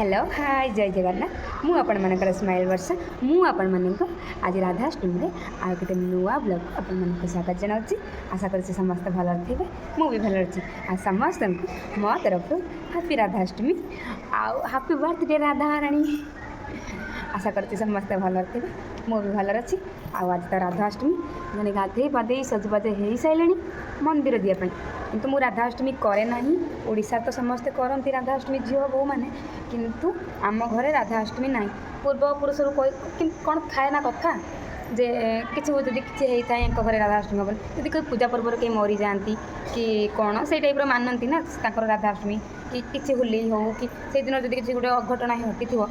Hello hi जय जगन्नाथ मु आपण मानकर स्माइल वर्षा मु आपण मानक आज राधाष्टमी रे आ गोटे नुआ ब्लॉग आपण मानक स्वागत जनाऊँगी। आशा कर समस्त भल थे मु भी भल अच्छी आ समस्त मो तरफ हैप्पी राधाष्टमी आउ हैप्पी बर्थडे राधा रानी। आशा कर समस्त भल थे मु भी भल अच्छी आज तो राधाष्टमी मैंने गाधे पाधे सजबाज हो सारे मंदिर दिवाई किंतु मु राधाष्टमी करे ना ओडिशा तो समस्ते करती राधाष्टमी झील बो मैंने किंतु आम घरे राधाष्टमी ना पूर्वपुरुष कौन थाए ना कथा जे किसी जब किसी होता है घरे राधाष्टमी हम जब कोई पूजा पर्व कहीं मरी जाती कि कौन से टाइप मानती ना राधाष्टमी कि किसी होली हो कि से दिन जब किसी गोटे अघटना घटी थो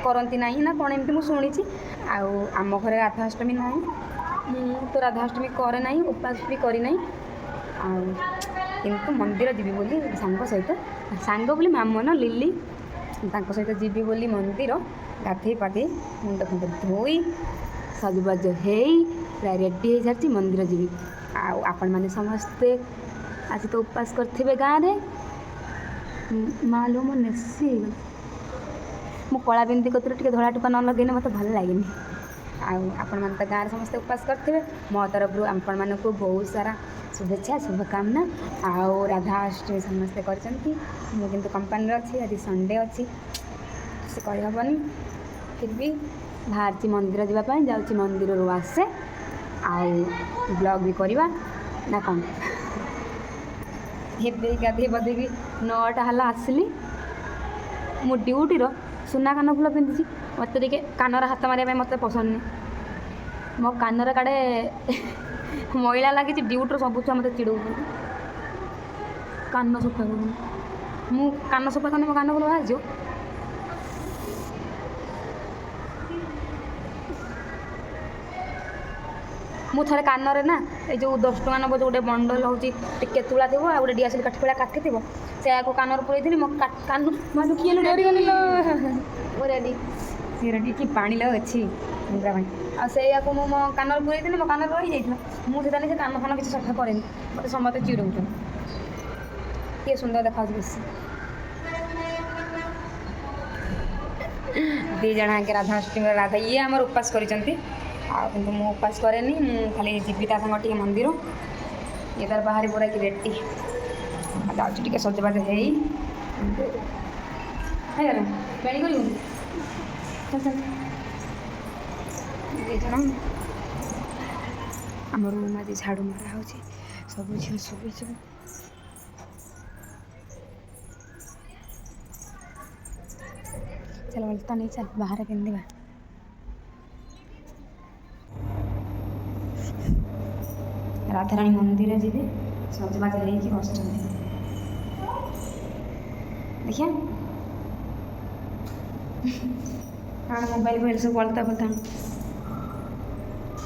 करती ना ना कौन एमती मुझे शुणी आम घरे राधाष्टमी ना तो राधाष्टमी करे ना उपास भी करना किंतु मंदिर जीवी बोली सांग सहित सांग बोली मामन लिली सहित जीवी बोली मंदिर गाधे पाधे मुंड फुंड धोई सजबाज हो पूरा रेडी हो सारी मंदिर जीवी आपण मैंने समस्ते आज तो उपास करते गाँव में मालो मो नेसी मु कला बिंदी कतुर धड़ा टुका न लगे मत भल लगे आपण मैंने तो गाँव समस्ते उपास करते मो तरफ आपण मानक बहुत सारा शुभेच्छा शुभकामना आउ राधाष्टमी समस्ते कर कंपानी अच्छी आज संडे अच्छी से कहबनी फिर भी बाहर मंदिर जावाई जाऊँगी मंदिर रू आसे आउ ब्लॉग भी करवा ना कौन हे गाधे बधे 9टा है आसली मो ड्यूटी सुना कान फुल पिंधि मत कानर हाथ मारे मत पसंद नहीं मो कानर काड़े मैला लगी ड्यूटी सब छुआ मत चिड़ौ कान सफा कर मु कान सफा करने मो कान फुल बाहर जो मु थे कान ना ये जो 10 टଙ୍କା नब जो गोटे बंडल हूँ टे तुला थी गोटे डीएसएल काठी भा काठी थी से कान पुरई मो कान किए डरी सी रेडी कि पानी लग अच्छी मुद्रा पानी आ मो कान पुरई मो कान रही जाइए मुझे से कान फान किसी सफा कैनि मत समस्त चिड़ौ किए सुंदर देखा बेसी दी जन आगे राधाष्टमी राधा ये आम उपास कर किंतु मु उपास कैनि खाली जीविता संग टे मंदिर ये तार बाहर पूरा कि रेडी जाऊँ सजबाज हो बेणी कर आम रूम आज झाड़ू मरा हो सब झील शुभ सब चल तो नहीं चल बाहर पिंधा राधाराणी मंदिर जी सजबाज हो बस देखिए हाँ मोबाइल फोबाइल सब अलता फलता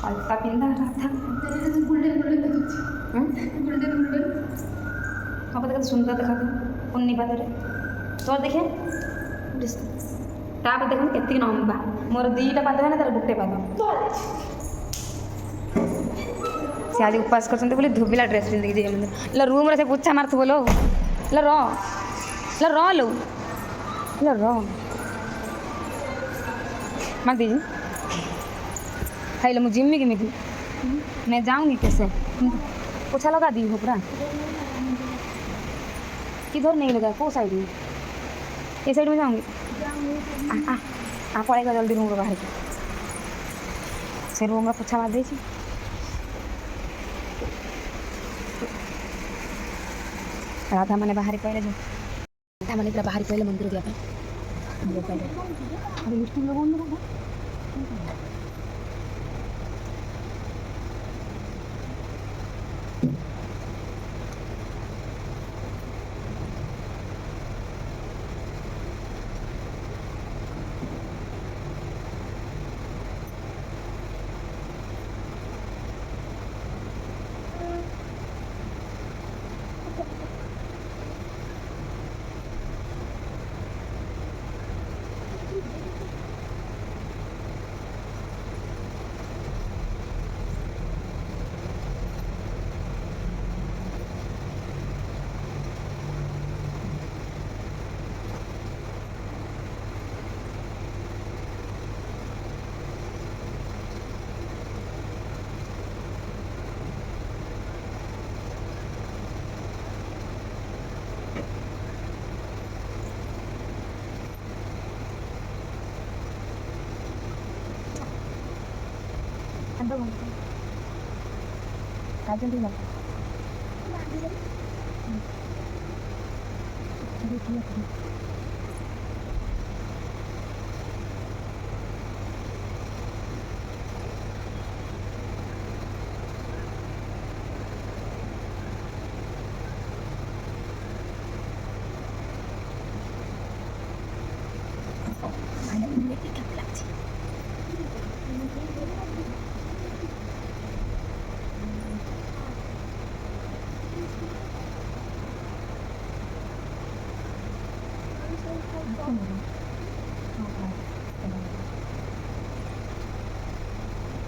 अलता पिंधा राधा हाँ पता सुंदर देखा पुन्नी पादे तोर देखे ताप देख के लंबा मोर 2टा पाद है ना तार गोटे पाद से आज उपास कर धोबिला ड्रेस पिंधिक जी मंदिर रूम से पोछा मार बोलो लो मार दीजिए खाइल मुझे जिम्मी किमी मैं जाऊँगी कैसे पोछा लगा दी हो पूरा किधर नहीं लगा को साइड में ये साइड में जाऊँगी पड़ेगा जल्दी रूम बाहर से रूम पोछा मार दीजिए राधा मैंने बाहर पहले जो राधा मैंने पूरा बाहर पहले मंदिर दिया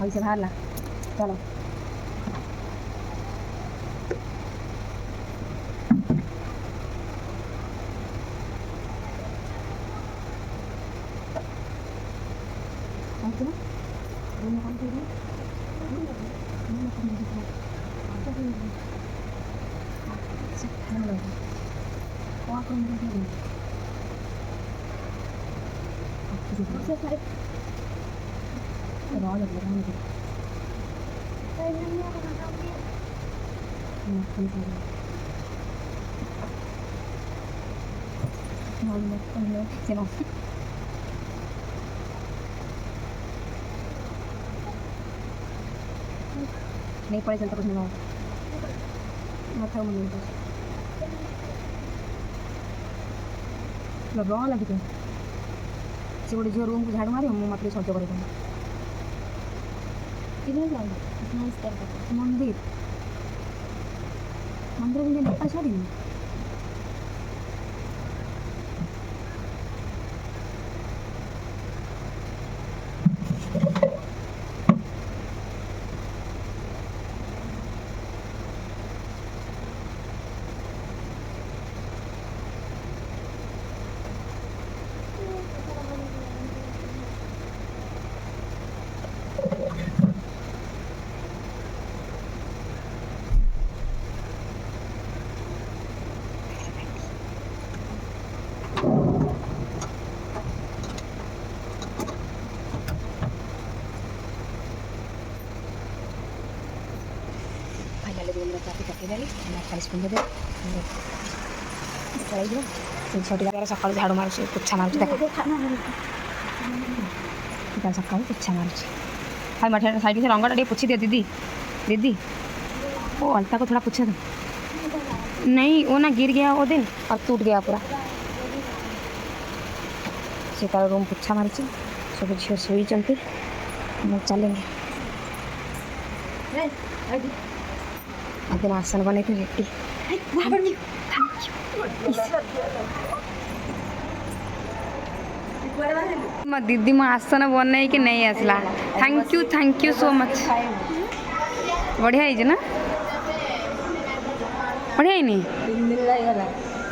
वही से बाहर ला चलो नहीं पड़े चलता कुछ नहीं माथा मुझे रहा लगे से गोटे झील रूम को झाड़ू मारे मुझे मात्र सज कर मंदिर मंदिर भी नहीं छाड़ी छुट्टी सका झाड़ू मार्च पुछा मार्च देख सका पुछा मार्च हाई मठे साइड से रंगटा टे पुछी दे दीदी दीदी वो अलता को थोड़ा पूछा दो नहीं वो ना गिर गया वो दिन और टूट गया पूरा से तार रूम पुछा मार्च सब झील शोई चलते चलेंगे दिन आसन बने थे रेडी मो दीदी मो आसन बन के नहीं आसला थैंक यू सो मच बढ़िया है ना बढ़िया है नहीं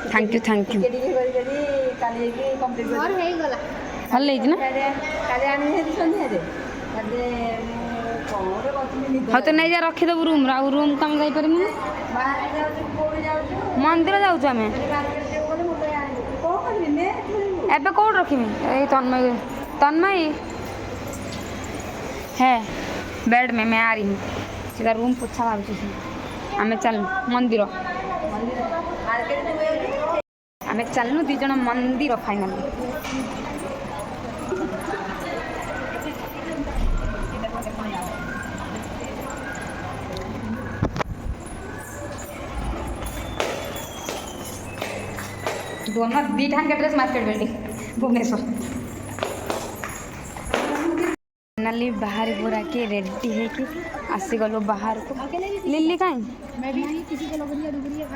थैंक यू भल है ना हाँ तो नहीं जा रखीदेव रूम रूम कम जापर मंदिर जाऊँ आम एबे कौन रखी तन्मय तन्मय है बेड में मैं आ रही हूँ सीधा रूम पूछा मारूँ आम चल मंदिर आम चलनु दीज मंदिर फाइनाली दोनों दीटा dress market building Bhubaneswar finally बाहर पूरा के रेडी है कि आसी गलो बाहर को लिल्ली कहीं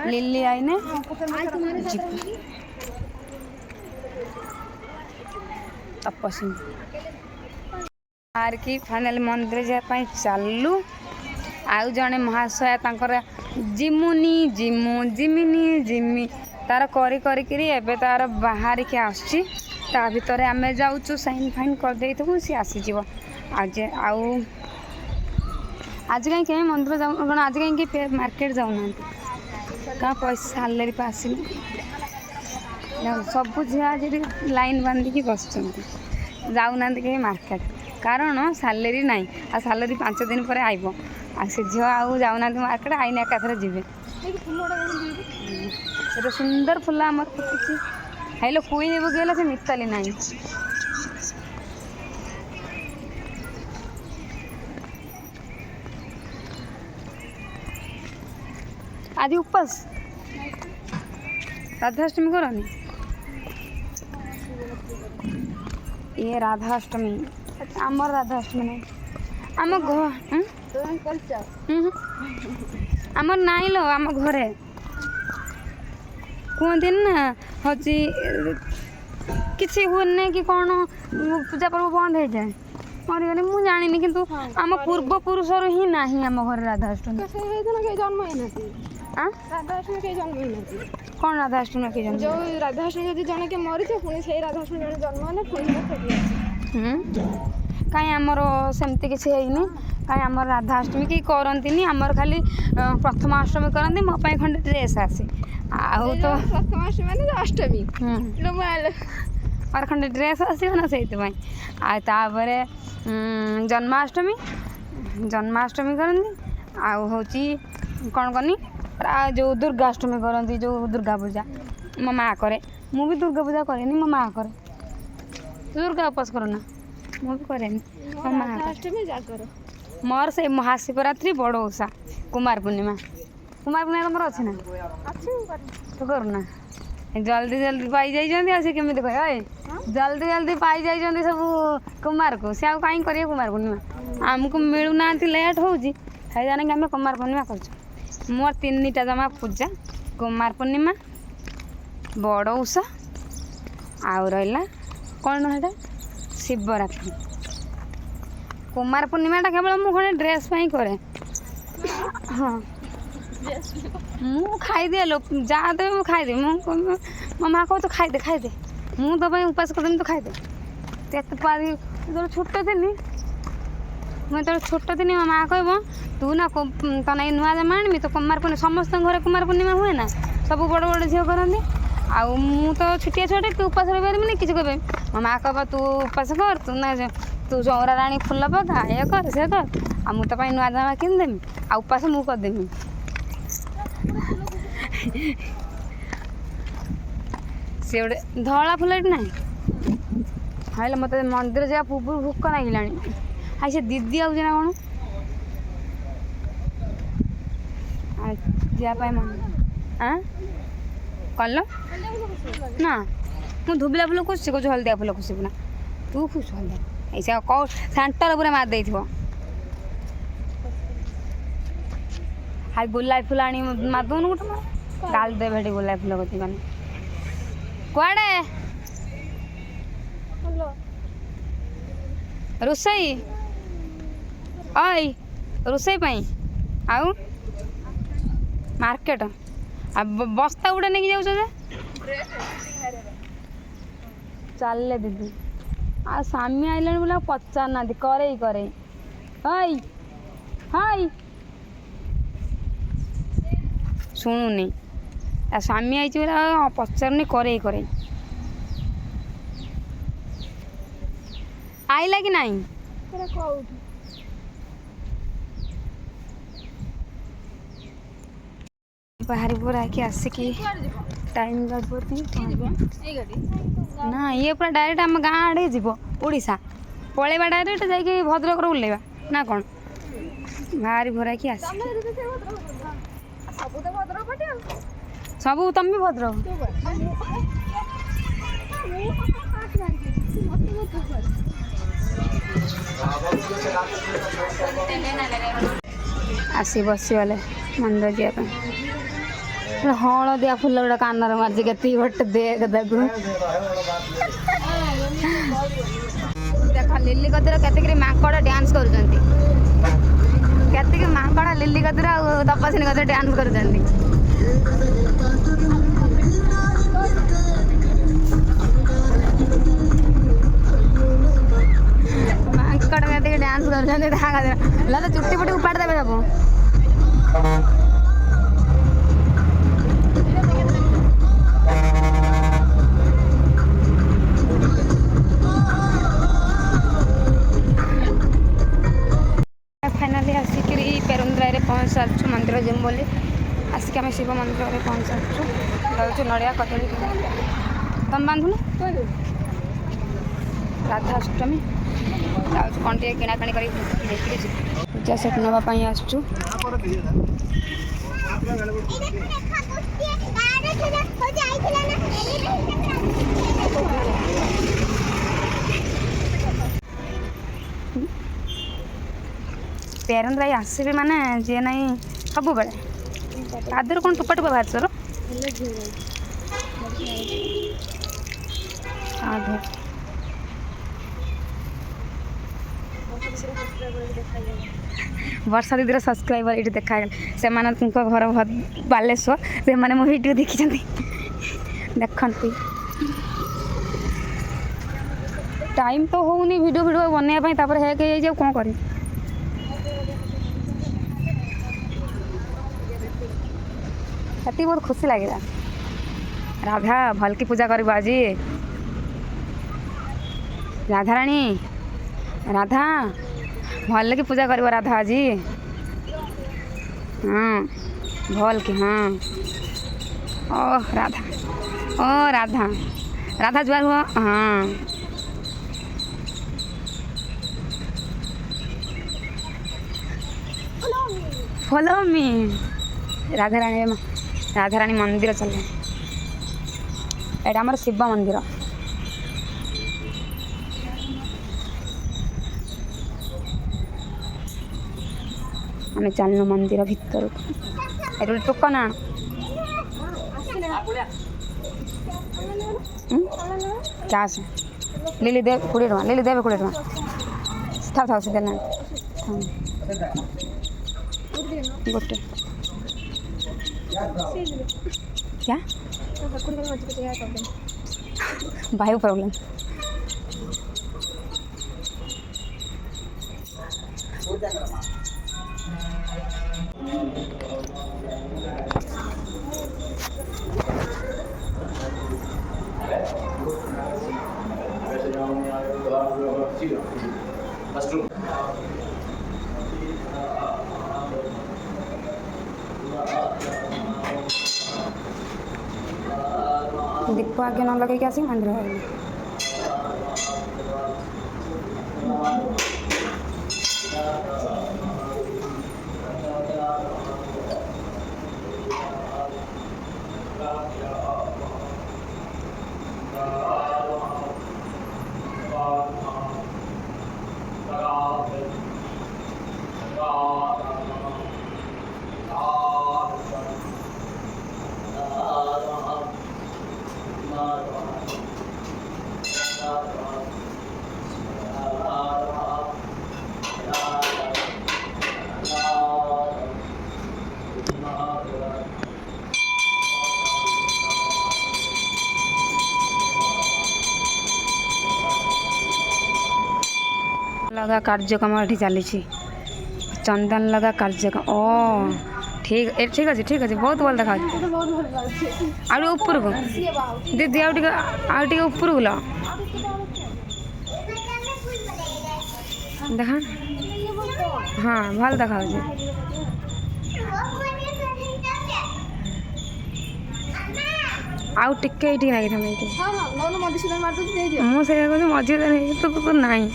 लिल्ली आई ने तपस्वी बाहर की फाइनाली मंदिर जाए चलू आउ जड़े महाशया तांकर जिमुनी जिमु जिमिनी जिमी तार करी करी एबे तार बाहर के आसची ता भीतर आम जाऊँ साइन फाइन कर दे सी आसीज आज आज कहीं मंदिर जाऊ आज कहीं मार्केट जाऊना क्या पैसा सालेरी पे आस सब झी आज लाइन बांधिकी बस जाऊना कहीं मार्केट କାରଣ ସାଲେରୀ ନାହିଁ ଆଉ ସାଲେରୀ 5 ଦିନ ପରେ ଆଇବ ଆଉ ସେ ଝିଅ ଆଉ ଯାଉନାହାନ୍ତି ମାର୍କେଟ ଆଇନେ ଏକାଥରେ ଯିବେ ସେଟା ସୁନ୍ଦର ଫୁଲ ଆମର ଫୁଟିଛି ଖାଇଲେ କୁଇନି ବୁଗେଇଲା ସେ ମିତାଲି ନାହିଁ ଆଜି ଉପାସ ରାଧାଷ୍ଟମୀ କରନି ये राधाष्टमी आमर राधाष्टमी नहीं आम आमर नाई लो आम घरे कहते ना हूँ किसी हुए कि कौन पूजा पर्व बंद हो जाए मरीगले मुझे जानी कि आम पूर्वपुरुष ही ना आम घर राधाष्टमी कौन राधाष्टमी के जन्म जो राधाष्टमी जब जन के मरी थे पुणी से राधाष्टमी जन जन्म है पुणी कहीं आमर सेमती किसी है कहीं आम राधाष्टमी कहीं करती आमर खाली प्रथमाष्टमी करती मो खंडे ड्रेस आसी आउ तो प्रथमाष्टमी माने अष्टमी और खंडे ड्रेस आसो ना से जन्माष्टमी जन्माष्टमी करती आउ हूँ कौन करनी जो दुर्गाष्टमी करती जो दुर्गा पूजा मो माँ करे मु भी दुर्गा पूजा करे मो माँ करे दुर्गा उपास कर ना मुझे करे मो माँ मोर से महाशिवरात्रि बड़ ओषा कुमार पूर्णिमा तुम अच्छे ना तो करूना जल्दी जल्दी पाई जाइए केमी कह जल्दी जल्दी पाई जाइए सब कुमार को सी कहीं करेंगे कुमार पूर्णिमा आमको मिलूना लेट हो जाने कि आम कुमार पूर्णिमा कर मोर 3टा जमा पूजा कुमार पूर्णिमा बड़ ओषा आउ रहा कौन है शिवरात्रि कुमार पूर्णिमाटा केवल मुझे ड्रेस करे हाँ मु खाईदे लो जहाँ देवे मुझे खाईदे मो माँ कह तो खाईदे खाईदे मुझे तो उपास करदेमी तो खाईदे जो छोट थी मुझे छोट थी मो माँ कह तू ना तो ना नुआ जमा आनमी तो कुमार पूर्णिमा समस्त घर कुमार पूर्णिमा हुए ना सब बड़ बड़ झील करती आउ तो छुटिया छुटे तू उपास रही पारि किसी कह मो माँ कह तू उपास कर तू ना तू चौरा राणी फुल पका ये कर से कर आ मु तो नुआ जमा किनदेमी आ उपास मु करदेमी सी गोटे धला फुल ना हाँ मत मंदिर जा पूर्व भोक लगे आई से दीदी आऊँ ना कौन जापाई मन हाँ कल ना मुझे धुबला फुल खुशी कौन हलदिया फुल खुशी ना तू खुश हलदिया ऐसा कौ सेंटर पूरा मार दे हाई गोलाप फुल आनी मारदन गोटे डाल दे भेटी गोलाप फुल कति मैंने कड़े रोसई ओई रोसई आउ मार्केट आ बस्ता गुड़ा नहीं जाऊँ चल दीदी आ स्वामी आइले बोला पचार ना करे करे हई हई शुणुनी आ स्वामी आई पचारनी करे करे आइला कि नहीं बाहर पूरा कि आसिकी टाइम ना ये पूरा डायरेक्ट आम गाँ आड़े जीव ओडिशा पलैबा डायरेक्ट जाकि भद्रक ओल्लैबा ना कौन बाहर भरा कि आस सब तुम भी भद्रक आसी बसीगले मंदिर जावाई हलदिया फुल गुड़ा कानर मार्च के गोटे देख देख देख लिली कदर के माकड़ डांस कर माकड़ लिली कदर आ तपस्विनी कदर डांस कर माकड़ के डांस कर चुट्टी पुटी उपाड़ देवे सब आम शिव मंदिर में पहुँचु जाऊँ नड़िया कदली तुम बांधुन राधाष्टमी जाऊँ कौन टे किणाकिणी कर पूजा सेट नापी आसचु पेरेंट भाई आसबे माने जी ना सब बेले आदर कौन टुपा टुपा बाहर सर वर्षा दीदी सब्सक्राइबर ये देखा से घर बालेश्वर से मैंने मो वीडियो देखी देखती टाइम तो होनी वीडियो वीडियो बनवाई है कि कौन कर बहुत खुशी लगे राधा भल की पूजा कर आज राधा रानी राधा भल की पूजा कर राधा आज हाँ भल की हाँ ओ राधा राधा जुआर हुआ हाँ फॉलो मी राधा रानी मंदिर चल एटा शिव मंदिर आम चलनु मंदिर भितर ये टोकन आण चास लिली दे 20 टका लिली देवे 20 टका था से देना गोटे क्या वायु प्रॉब्लम दीप आगे न लगे आसी मंदिर लगा कार्यक्रम ये चली चंदन लगा कार्यक्रम ओ ठीक ठीक अच्छे बहुत भल देखा आगे ऊपर को दीदी आगे ऊपर को लो देखा हाँ भल देखा आउ टिके ये नहीं था मुझे मझे तो नहीं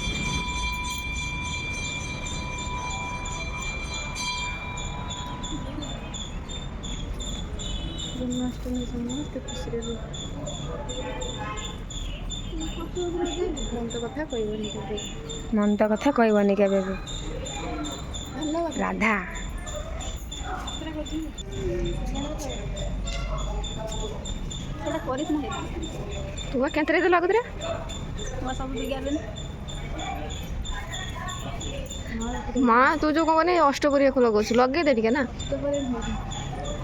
जन्माष्टमी समस्त खुशी मन तो कथा कहबनी के राधा तू केंतरे तो लगत रे सब माँ तू जो कौन अष्टपरी को लगो लगे दे टिके ना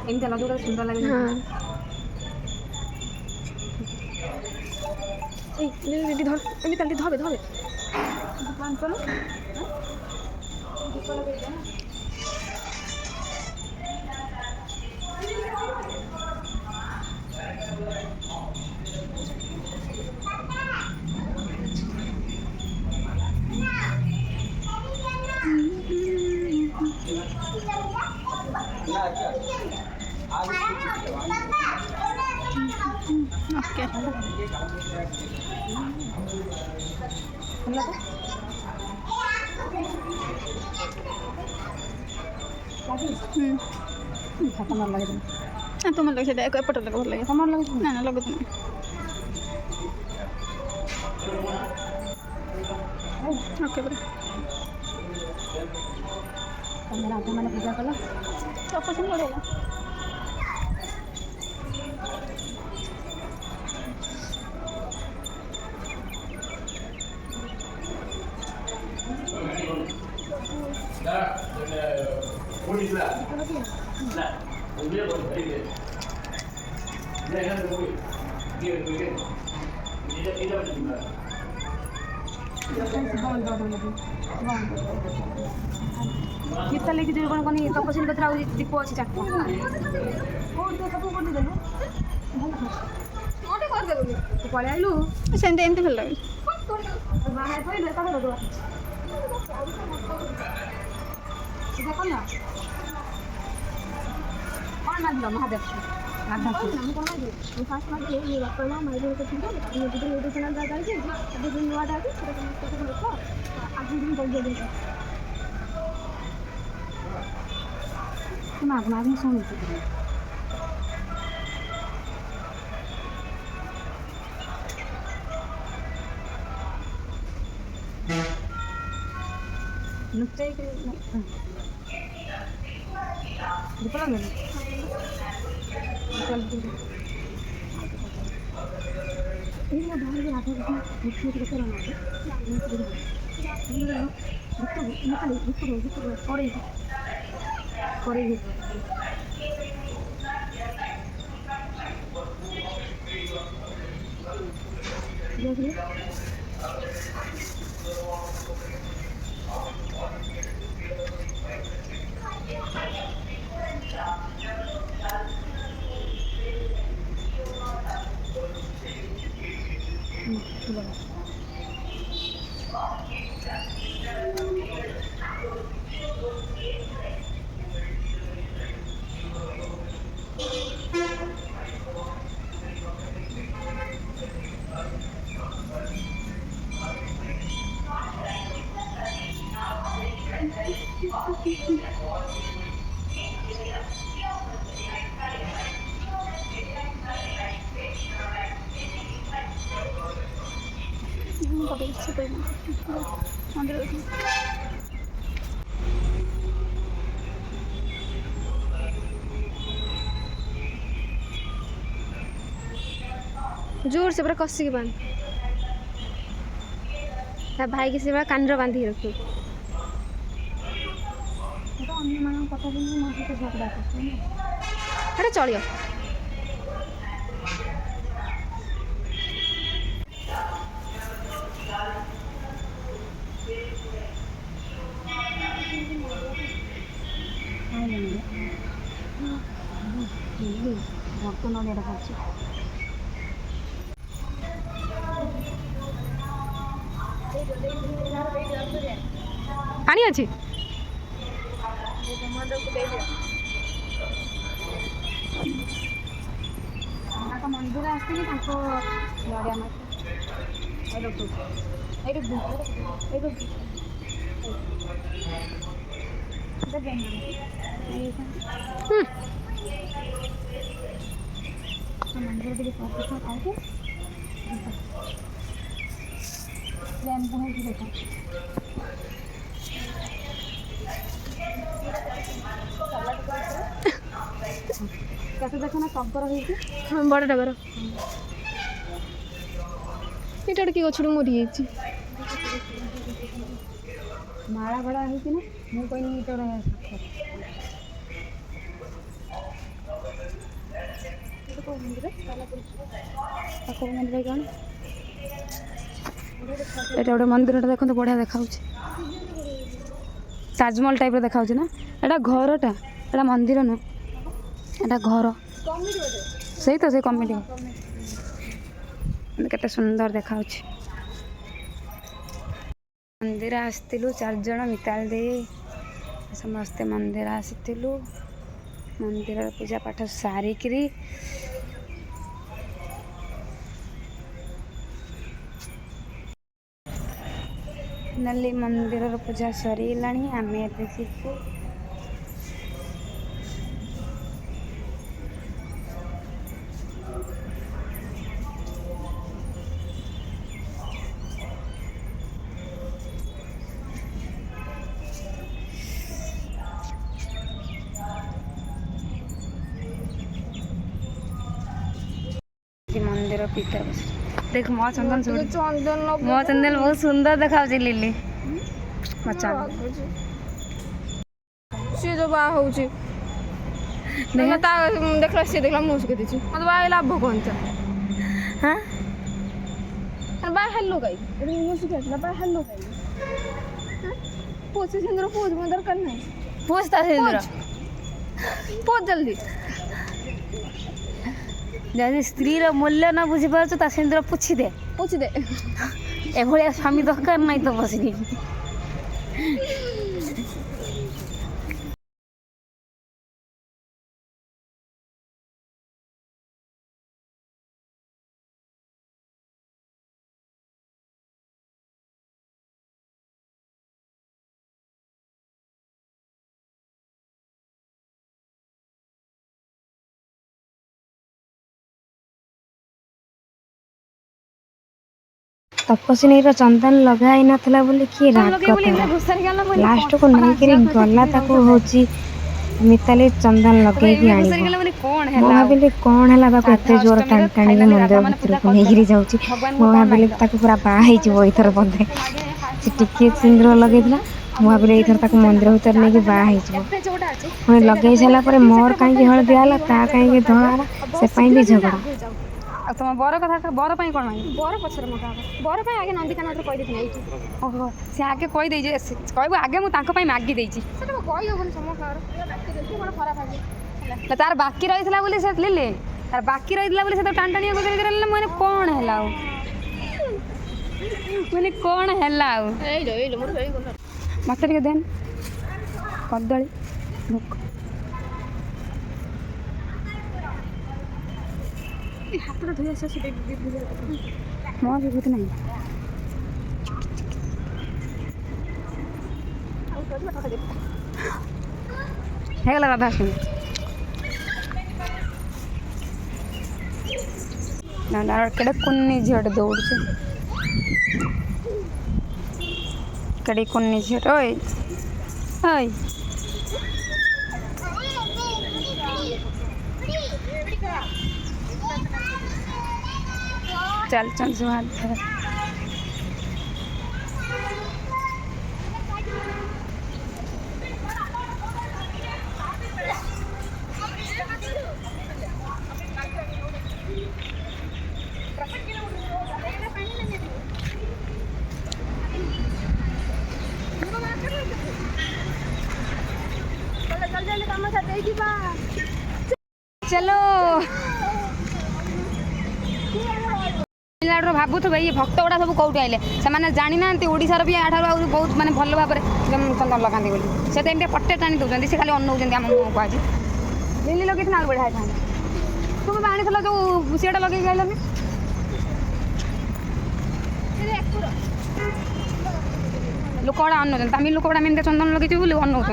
एमती लगे सुंदर लगे हाँ दीदी धर एमती धबे धबे ଖୋଲ ତ ତମର ଲଗେଇଦେବି ତୁମ ଲାଗେ ସେଇଟା ଏପଟେ ଲାଗେ ଭଲ ଲାଗେ ତମର ଲଗେଇଦେବି ନା ନା ଲଗେ ତୁମେ ଓକେ ପୁରା ତମେ ରାଧା ମାନେ ପୂଜା କଲ ଅପସନ୍ଦ ପଡ଼ିଗଲା ଗୀତ ଲେଖି ଦେବି କ'ଣ କନି ତପସିଲ କତିରେ ଆଉ ଦୀପ ଅଛି ଚାରିଟା ସବୁ କରିଦେଲୁ ତୁ ପଳେଇ ଆଇଲୁ ସେମିତି ଏମିତି ଭଲ ଲାଗୁଛି ବାହାରେ ପଳେଇଲୁ ଏକା ଭଲ ସେଟା କ'ଣ କ'ଣ ମାଗିଲ ମହାଦେବ ରାଧା ମୁଁ କ'ଣ ମାଗିବି ମୁଁ ଫାଷ୍ଟ ମାଗିଲି ବାପା ମା ମାଇ ଭଉଣୀ ଥିବ ମୁଁ ଯଦି ୟୁଟ୍ୟୁବ୍ ଚ୍ୟାନେଲ୍ ଯାହା ଚାଲିଛି ଯଦି ନୂଆଟା ଅଛି ସେଟା ସମସ୍ତେ ଲୋକ ଆଜି ଦିନ ଜଲ୍ଦି ଜଲ୍ଦି ତୁ ମାଗ ମାଗ ମୁଁ ଶୁଣୁଛି ଲୁଚାଇକି ଦୀପ ଲଗେଇଲୁ ଏଇ ମୋ ବାହାରେ ରାଧା କୃଷ୍ଣ ମିଠୁ କେତେ ରଙ୍ଗ କରେଇ जोर से पूरा कसिक बांध ता भाई की से कान बांधिक रखियो ଅନ୍ୟମାନଙ୍କ କଥା ଶୁଣି ମୋ ସହିତ ଝଗଡ଼ା କରୁଛ ନା ହେଟା ଚଳିବ ଭକ୍ତ ନଡ଼ିଆଟା ଖାଉଛି ପାଣି ଅଛି ତାଙ୍କ ମନ୍ଦିର ଆସିକି ତାଙ୍କ ନଡ଼ିଆ ମାଛ ମନ୍ଦିର ଟିକେ ପ୍ରଦୂଷଣ ଖାଇକି ଏମିତି ହେଇକି ଦେଖ କେତେ ଦେଖ ନା ଟଗର ହେଇଛି ବଡ଼ ଟଗର ଏଇଟା ଗୋଟେ କି ଗଛରୁ ମରି ଯାଇଛି ମାଳା ଭଳା ହେଇଛି ନା ମୁଁ କହିନି ଏଇଟା ଏଇଟା ଗୋଟେ ମନ୍ଦିରଟା ଦେଖନ୍ତୁ ବଢ଼ିଆ ଦେଖାଉଛି ତାଜମହଲ ଟାଇପ୍ର ଦେଖାଉଛି ନା ଏଇଟା ଘରଟା ଏଇଟା ମନ୍ଦିର ନୁହଁ ଏଇଟା ଘର ସେଇ ତ ସେଇ କମିଟି କେତେ ସୁନ୍ଦର ଦେଖାଉଛି ମନ୍ଦିର ଆସିଥିଲୁ 4 ଜଣ ମିତାଲ ଦେଇ ସମସ୍ତେ ମନ୍ଦିର ଆସିଥିଲୁ ମନ୍ଦିରର ପୂଜା ପାଠ ସାରିକିରି फाइनाली मंदिर पूजा सरीला आम जीवु मंदिर भीतर देख मो चंदन चंदन मो चंदन बहुत सुंदर देखा लिली बच्चा सी जो बा हो देखला सी देखला मुझ के दीची मतलब बा लाभ कौन था हाँ बा हेलो गाई मुझ के बा हेलो गाई पोछ सिंदूर पोछ मंदर करना है पूछता सिंदूर पोछ जल्दी जदि स्त्री मूल्य न बुझी पार्छ ता सिंदूर पूछी दे एभलिया स्वामी दरकार नहीं तो बसनी तपस्विनी चंदन लगाई नथला बोली कि राग लास्ट को नहीं गला ताको होची मिताली चंदन लगे आनी मो भाविली कौन है एते जोर टाणी टाणी मंदिर भीतर को नहीं जाऊँगी मो भाविली पूरा बाहर होथर बंधे से टिके सिंदूर लगे मो भाविली एथर मंदिर भीतर नहीं बाहर पुणी लगे सारापर मोर कहीं हलदिया ता कहीं धला से भी झगड़ा तुम बर कथा बर कौन बर पछर मका बर आगे नंदिकानाथ कह देती ओहो से आगे कही दे कहबो आगे मुझे मागी देती कही हम समस्त खराब है तार बाकी रही बोली से लिले तार बाकी रही बोली से तो टाण टाणी गुजरी मैंने कौन है मैंने कौन है मत देन कदली भोक हाथ धोई आस मो विभूति नहीं हेगला राधाष्टमी ना कड़े कुन्नी झीट दौड़ कड़ी कुन्नी झीट ओए ओए चल चल सुहाग चलो भावुथ ये भक्त गुड़ा सब कौट आए से जानी ना ओडार भी यहाँ बहुत मानने भल भाव चंदन लगाते बोली से पटे टाणी दौरान से खाली अनौन आम मुँह को आज लिली लगे ना बढ़िया था तुम आनी जो सीटा लगे आइल लोक गुड़ा अनौन तमिल लोक गुड़ा एम चंदन लगे बोली अनौन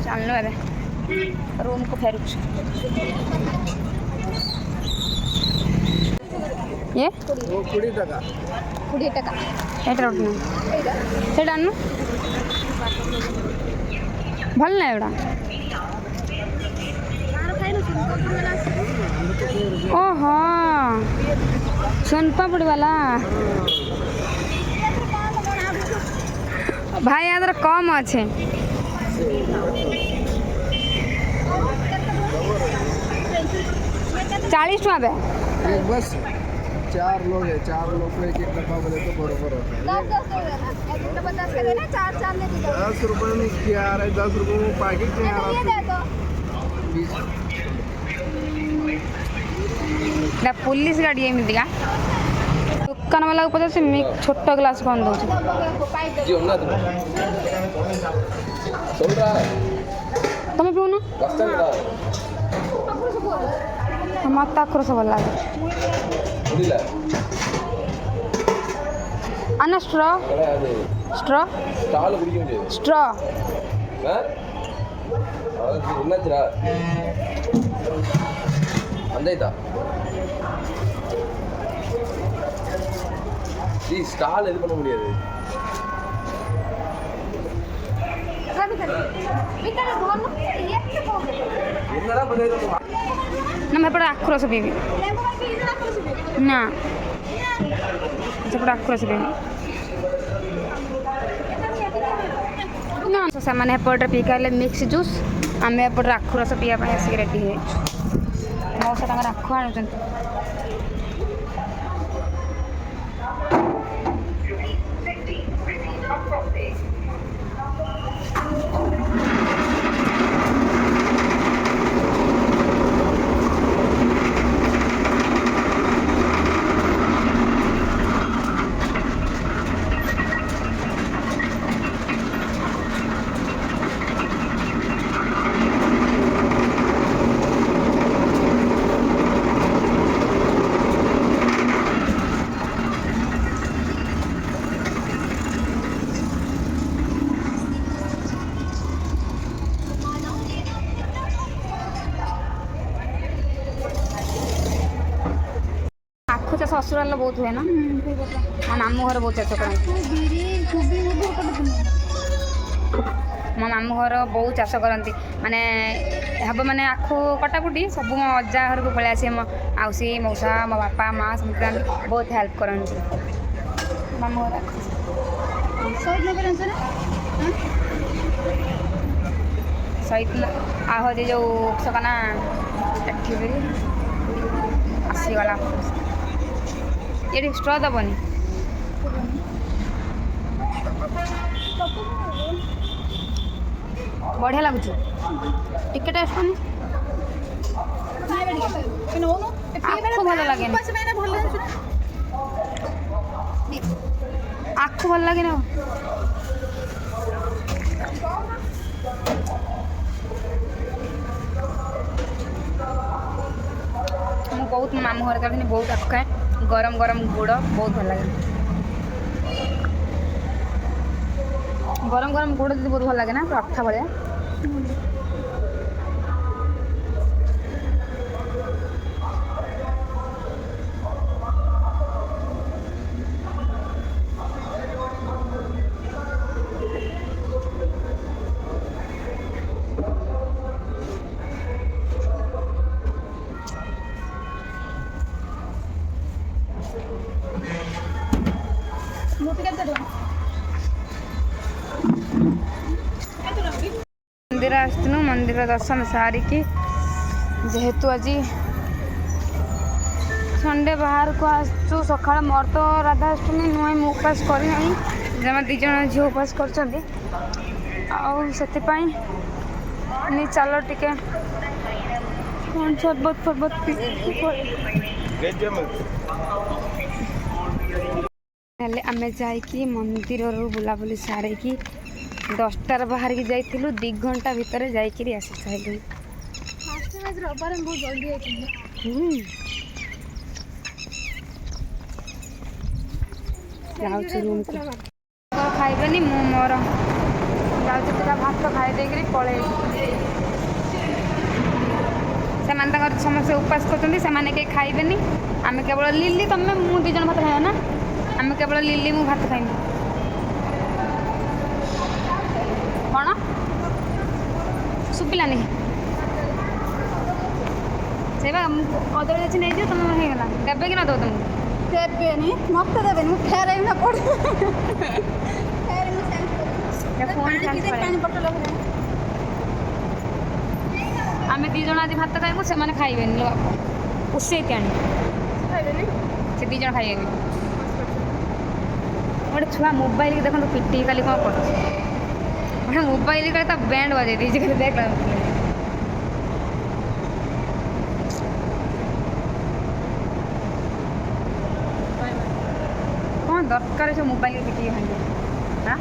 चलो ए रूम को फेरुच ये 20 টাকা एटा उठना सेटा अनु भल ना एटा ओहो सोनपापड़ी वाला भाई यहाँ कम अच्छे 40 टका दे बस 4 लोग है 4 लोग को एक डब्बा बोले तो बराबर होता है 10 के देना 4 ले दो 10 रुपए में क्या आ रहा है 10 रुपए में पैकेट में आ रहा है पुलिस गाड़ी एमती का दुकान वाला को पचास छोट ग्लास कौन दो तुम पिऊन मत आक्रोश भल लगे అన్న స్ట్రా அது స్ట్రా ஸ்டால் குடிக்க முடியாது స్ట్రా என்னாச்சுடா அந்த ஸ்டால் இது பண்ண முடியாது என்னடா பண்ணுறது நம்ம ఎప్పుడు ఆకు రసం పివి ନା ସେପଟେ ଆଖୁ ରସ ପିଇବି ନା ସେମାନେ ଏପଟରେ ପିଇକି ଆଇଲେ ମିକ୍ସ ଜୁସ୍ ଆମେ ଏପଟରେ ଆଖୁ ରସ ପିଇବା ପାଇଁ ଆସିକି ରେଡ଼ି ହେଇଯାଇଛୁ ମଉସା ତାଙ୍କର ଆଖୁ ଆଣୁଛନ୍ତି ଆଖୁ ଚାଷ ଅସୁରାల్లో ବହୁତ ହୁଏ ନା ମୋ ମାମୁଁ ଘର ବହୁତ ଚାଷ କରନ୍ତି ମୋ ମାମୁଁ ଘର ବହୁତ ଚାଷ କରନ୍ତି ମାନେ ହେବ ମାନେ ଆଖୁ କଟାକୁଟି ସବୁ ମୋ ଅଜା ଘରକୁ ପଳେଇ ଆସିବେ ମୋ ମାଉସୀ ମଉସା ମୋ ବାପା ମା ସମସ୍ତେ ବହୁତ ହେଲ୍ପ କରନ୍ତି ମାମୁଁ ଘର ସହିତ ଆଉ ହେଉଛି ଯେଉଁ ସକାନା ଏଠି ଆସିଗଲା ଏଠି ଷ୍ଟ୍ର ଦେବନି ବଢ଼ିଆ ଲାଗୁଛି ଟିକେ ଟେଷ୍ଟ କନି ଆଖୁ ଭଲ ଲାଗେନି ଆଖୁ ଭଲ ଲାଗେନି ମୁଁ ବହୁତ ମାମୁଁ ଘର ଯାଉଛନ୍ତି ବହୁତ ଆଖୁ ଖାଏ ଗରମ ଗରମ ଗୁଡ଼ ବହୁତ ଭଲ ଲାଗେ ଗରମ ଗରମ ଗୁଡ଼ ଯଦି ବହୁତ ଭଲ ଲାଗେ ନା ପୁରା ଅଠା ଭଳିଆ मंदिर आसनु मंदिर दर्शन सारिकी जेहेतु आज संडे बाहर को आसु सका मोर तो राधाष्टमी नुहे मु उपास करना जमा दीज झील उपास कर चलो टिके शरबत फरबत आम जाकि मंदिर बुलाबुली सारे 10टार बाहर की जाइलु 2 घंटा भितर जाकि आसी साइलु रूम को खाइबेनी मु मोर जाऊँ भात खाई पलि से समस्त उपास कर खाइबेनी आम केवल लिली तुम मु 2 जन भात खाइबा ना आम केवल लिली मु भात खाइबी कौन शुभिलानी से कदली अच्छी नहीं तुम होगा देवे कि न दो तुमको देवेनि मत देवेनि मु फेरे ना पड़ आम 2 जन आज भात खाइबू से खाइबे उसेती आनी से 2 जन खाइबे गोटे छुआ मोबाइल की देखो पिटी खाली कौन कर मोबाइल का बैंड बजे दीजिए खाली देख कौन दरकार से मोबाइल पिटी खाली हाँ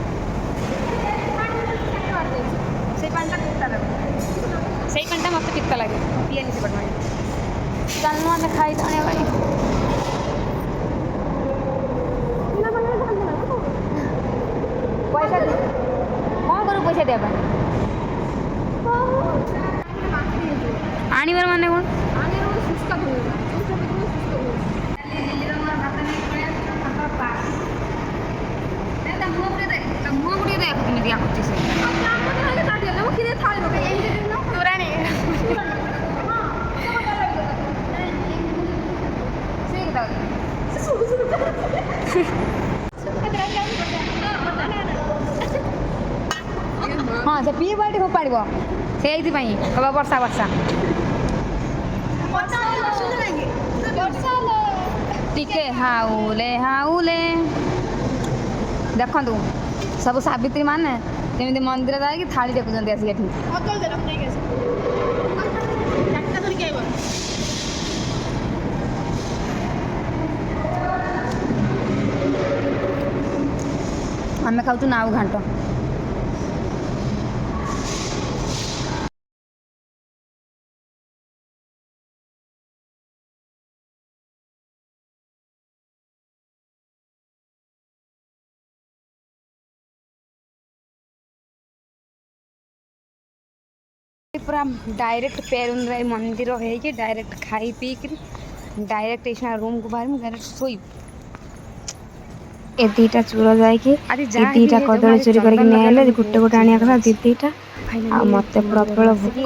से पानटा पिता लगे से पानटा मत पिता लगे पीएनी से पड़वा चलना आम खाई जाने भाई ହଁ ସେ ପିଇବ ଏଠି ଫୋପାଡ଼ିବ ସେଇଥିପାଇଁ କହିବ ବର୍ଷା ବର୍ଷା ଟିକେ ହାଉଲେ ହାଉଲେ ଦେଖନ୍ତୁ ସବୁ ସାବିତ୍ରୀ ମାନେ ଯେମିତି ମନ୍ଦିର ଯାଇକି ଥାଳି ଟେକୁଛନ୍ତି ଆସିକି ଏଠି ଆମେ ଖାଉଛୁ ନାଉ ଘାଣ୍ଟ पूरा डायरेक्ट पेरुंद्राई मंदिर है डायरेक्ट खाई पी कर डायरेक्ट इस रूम को बाहर डायरेक्ट सोई ए दीटा चूर जाइए दीटा कदली चोरी करके गोटे गोटे आने कथा दीटा आ मत प्रबल भोक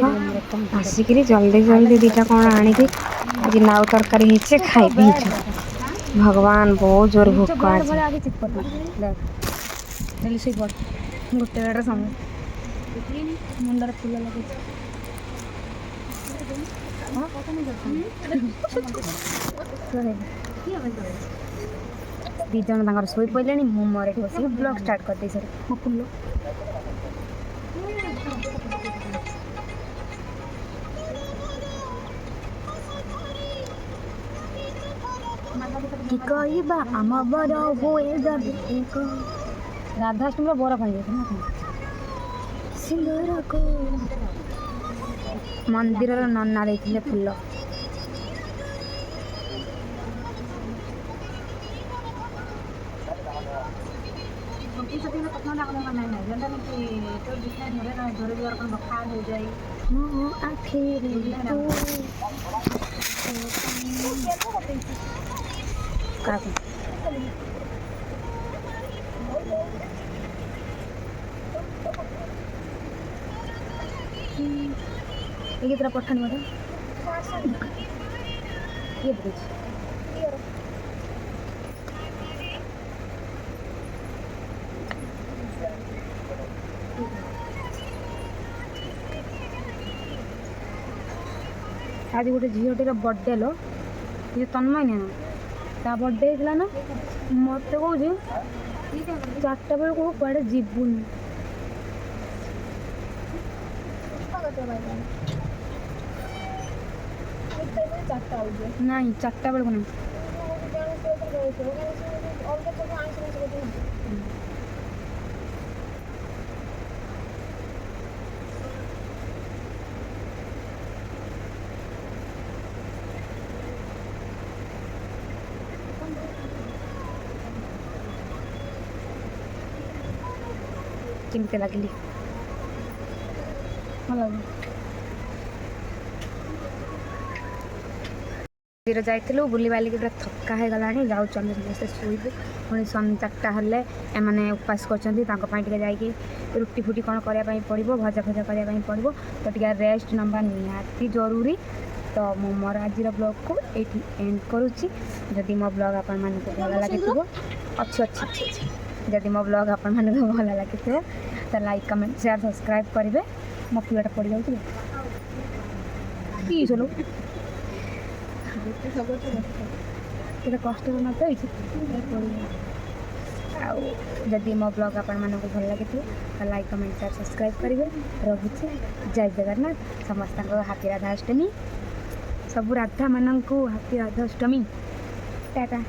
आसिक जल्दी जल्दी दीटा कौन आनिकी आज नाउ तरकारी होचे खाइबी भगवान बहुत जोर भोक आज गोटे समय मुंडर फूल लगे दी जन तांकर सोई पड़े मु मोर बस ब्लॉग स्टार्ट कर दी सर मो फुल कि कहबा आम बर हुए राधाष्टमी बर खाई सिंदूर को मंदिर नना देते फुल ये तरह पठानी वाला ये ब्रिज आज गोटे झीटर बर्थडे लो ये तन्मय ना ता बर्थडे होता ना मत कौन 4टा बेल को कड़े जीवुनि नहीं 4टा बेल को नहीं केमती लगे भल मंदिर जाइलु बुली बालिक पूरा थका हो गला जाऊँ समस्त शोबे पुणी 4टा हेल्ले एमने उपास कर जाइए रुटी फुटी कौन करने पड़ो भजा भजा करने पड़ो तो टे रेस्ट नवा निहाती जरूरी तो मु मोर आज ब्लॉग को ये एंड करुच्ची जदि मो ब्लॉग आपण मानक भल लगे अच्छी अच्छी अच्छी जदि मो ब्लॉग आपण मानक भल लगे तो लाइक कमेंट शेयर सब्सक्राइब करेंगे मो पिलाटा पड़ जाऊँ कि चलो केते कष्ट न तो जदि मो ब्लॉग आपण मानक भल लगे तो लाइक कमेंट शेयर सब्सक्राइब करेंगे रखुच्छे जय जगन्नाथ समस्त हापी राधाष्टमी सब राधा मानक हापी राधाष्टमी टाटा।